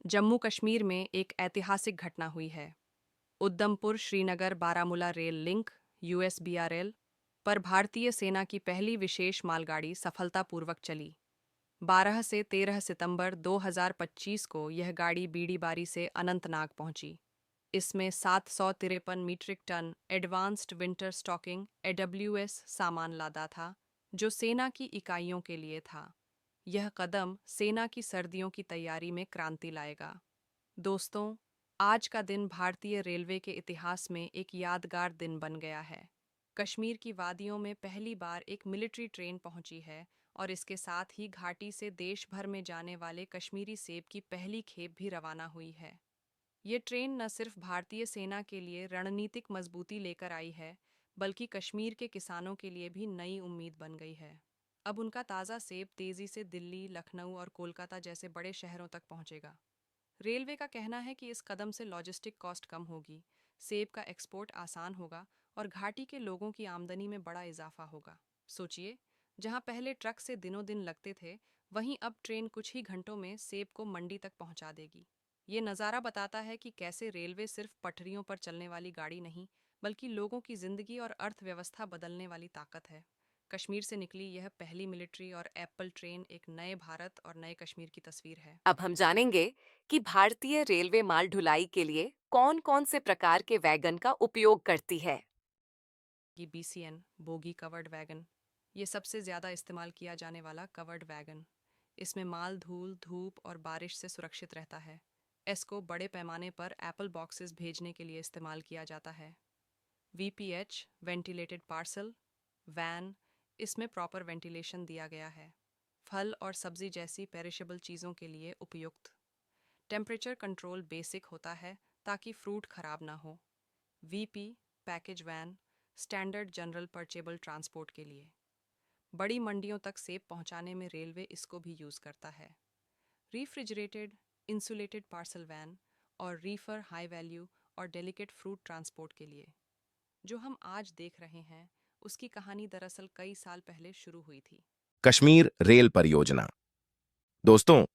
जम्मू कश्मीर में एक ऐतिहासिक घटना हुई है। Udhampur Srinagar Baramulla rail link (USBRL) पर भारतीय सेना की पहली विशेष मालगाड़ी सफलतापूर्वक चली। 12 से 13 सितंबर 2025 को यह गाड़ी बीडीबारी से अनंतनाग पहुंची। इसमें 753 metric ton advanced winter stocking (एडब्ल्यूएस) सामान लादा था, जो सेना की इकाइयों के लिए था। यह कदम सेना की सर्दियों की तैयारी में क्रांति लाएगा। दोस्तों, आज का दिन भारतीय रेलवे के इतिहास में एक यादगार दिन बन गया है। कश्मीर की वादियों में पहली बार एक मिलिट्री ट्रेन पहुंची है और इसके साथ ही घाटी से देश भर में जाने वाले कश्मीरी सेब की पहली खेप भी रवाना हुई है। ये ट्रेन न सिर्फ भारतीय सेना के लिए रणनीतिक मजबूती लेकर आई है, बल्कि कश्मीर के किसानों के लिए भी नई उम्मीद बन गई है। अब उनका ताज़ा सेब तेज़ी से दिल्ली, लखनऊ और कोलकाता जैसे बड़े शहरों तक पहुंचेगा। रेलवे का कहना है कि इस कदम से लॉजिस्टिक कॉस्ट कम होगी, सेब का एक्सपोर्ट आसान होगा और घाटी के लोगों की आमदनी में बड़ा इजाफा होगा। सोचिए, जहां पहले ट्रक से दिनों दिन लगते थे, वहीं अब ट्रेन कुछ ही घंटों में सेब को मंडी तक पहुंचा देगी। ये नज़ारा बताता है कि कैसे रेलवे सिर्फ पटरियों पर चलने वाली गाड़ी नहीं, बल्कि लोगों की जिंदगी और अर्थव्यवस्था बदलने वाली ताकत है। कश्मीर से निकली यह पहली मिलिट्री और एप्पल ट्रेन एक नए भारत और नए कश्मीर की तस्वीर है। अब हम जानेंगे कि भारतीय रेलवे माल ढुलाई के लिए कौन-कौन से प्रकार के वैगन का उपयोग करती है। कि बीसीएन बोगी कवर्ड वैगन ये सबसे ज़्यादा इस्तेमाल किया जाने वाला कवर्ड वैगन। इसमें माल धूल, धूप और बारिश से सुरक्षित रहता है। इसको बड़े पैमाने पर एप्पल बॉक्सेस भेजने के लिए इस्तेमाल किया जाता है। वीपीएच वेंटिलेटेड पार्सल वैन, इसमें प्रॉपर वेंटिलेशन दिया गया है। फल और सब्जी जैसी पेरिशेबल चीज़ों के लिए उपयुक्त। टेम्परेचर कंट्रोल बेसिक होता है ताकि फ्रूट खराब ना हो। VP package van, standard general purchasable transport के लिए। बड़ी मंडियों तक सेब पहुंचाने में रेलवे इसको भी यूज़ करता है। रेफ्रिजरेटेड इंसुलेटेड पार्सल वैन और रीफर हाई वैल्यू और डेलिकेट फ्रूट ट्रांसपोर्ट के लिए। जो हम आज देख रहे हैं, उसकी कहानी दरअसल कई साल पहले शुरू हुई थी। कश्मीर रेल परियोजना। दोस्तों,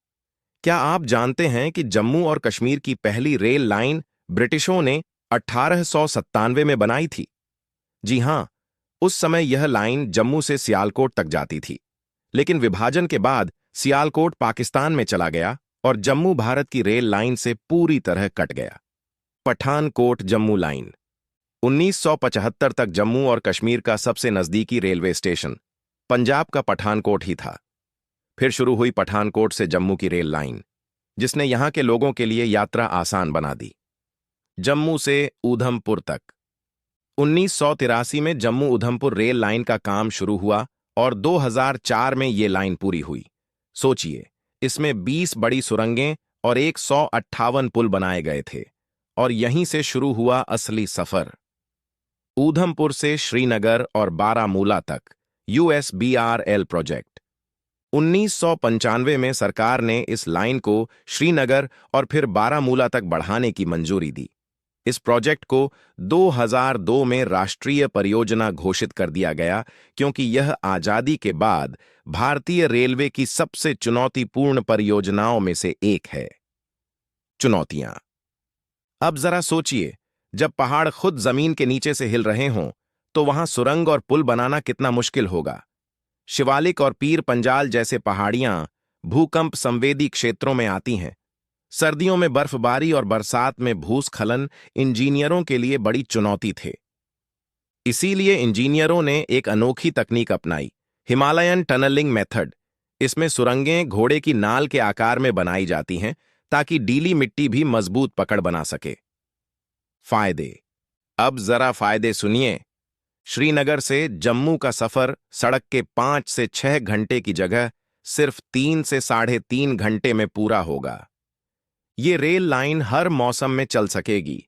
क्या आप जानते हैं कि जम्मू और कश्मीर की पहली रेल लाइन ब्रिटिशों ने 1897 में बनाई थी? जी हां, उस समय यह लाइन जम्मू से सियालकोट तक जाती थी। लेकिन विभाजन के बाद सियालकोट पाकिस्तान में चला गया और जम्मू भारत की रेल लाइन से पूरी तरह कट गया। पठानकोट जम्मू लाइन 1975 तक जम्मू और कश्मीर का सबसे नजदीकी रेलवे स्टेशन पंजाब का पठानकोट ही था। फिर शुरू हुई पठानकोट से जम्मू की रेल लाइन, जिसने यहां के लोगों के लिए यात्रा आसान बना दी। जम्मू से ऊधमपुर तक 1983 में जम्मू उधमपुर रेल लाइन का काम शुरू हुआ और 2004 में ये लाइन पूरी हुई। सोचिए, इसमें 20 बड़ी सुरंगें और 158 पुल बनाए गए थे और यहीं से शुरू हुआ असली सफर। ऊधमपुर से श्रीनगर और बारामूला तक यूएसबीआरएल प्रोजेक्ट 1995 में सरकार ने इस लाइन को श्रीनगर और फिर बारामूला तक बढ़ाने की मंजूरी दी। इस प्रोजेक्ट को 2002 में राष्ट्रीय परियोजना घोषित कर दिया गया क्योंकि यह आजादी के बाद भारतीय रेलवे की सबसे चुनौतीपूर्ण परियोजनाओं में से एक है। चुनौतियां। अब जरा सोचिए, जब पहाड़ खुद जमीन के नीचे से हिल रहे हों, तो वहां सुरंग और पुल बनाना कितना मुश्किल होगा। शिवालिक और पीर पंजाल जैसे पहाड़ियां भूकंप संवेदी क्षेत्रों में आती हैं। सर्दियों में बर्फबारी और बरसात में भूस्खलन इंजीनियरों के लिए बड़ी चुनौती थे। इसीलिए इंजीनियरों ने एक अनोखी तकनीक अपनाई, हिमालयन टनलिंग मेथड। इसमें सुरंगें घोड़े की नाल के आकार में बनाई जाती हैं ताकि डीली मिट्टी भी मजबूत पकड़ बना सके। फायदे। अब जरा फायदे सुनिए। श्रीनगर से जम्मू का सफर सड़क के 5 से 6 घंटे की जगह सिर्फ 3 से 3.5 घंटे में पूरा होगा। ये रेल लाइन हर मौसम में चल सकेगी,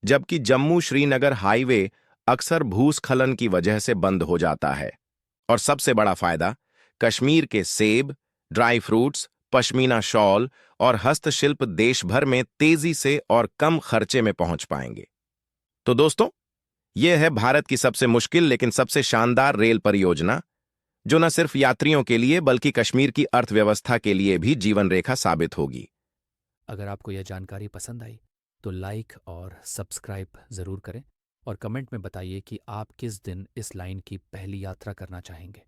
जबकि जम्मू श्रीनगर हाईवे अक्सर भूस्खलन की वजह से बंद हो जाता है। और सबसे बड़ा फायदा, कश्मीर के सेब, ड्राई फ्रूट्स, पश्मीना शॉल और हस्तशिल्प देश भर में तेजी से और कम खर्चे में पहुंच पाएंगे। तो दोस्तों, यह है भारत की सबसे मुश्किल लेकिन सबसे शानदार रेल परियोजना, जो न सिर्फ यात्रियों के लिए बल्कि कश्मीर की अर्थव्यवस्था के लिए भी जीवन रेखा साबित होगी। अगर आपको यह जानकारी पसंद आई तो लाइक और सब्सक्राइब ज़रूर करें और कमेंट में बताइए कि आप किस दिन इस लाइन की पहली यात्रा करना चाहेंगे।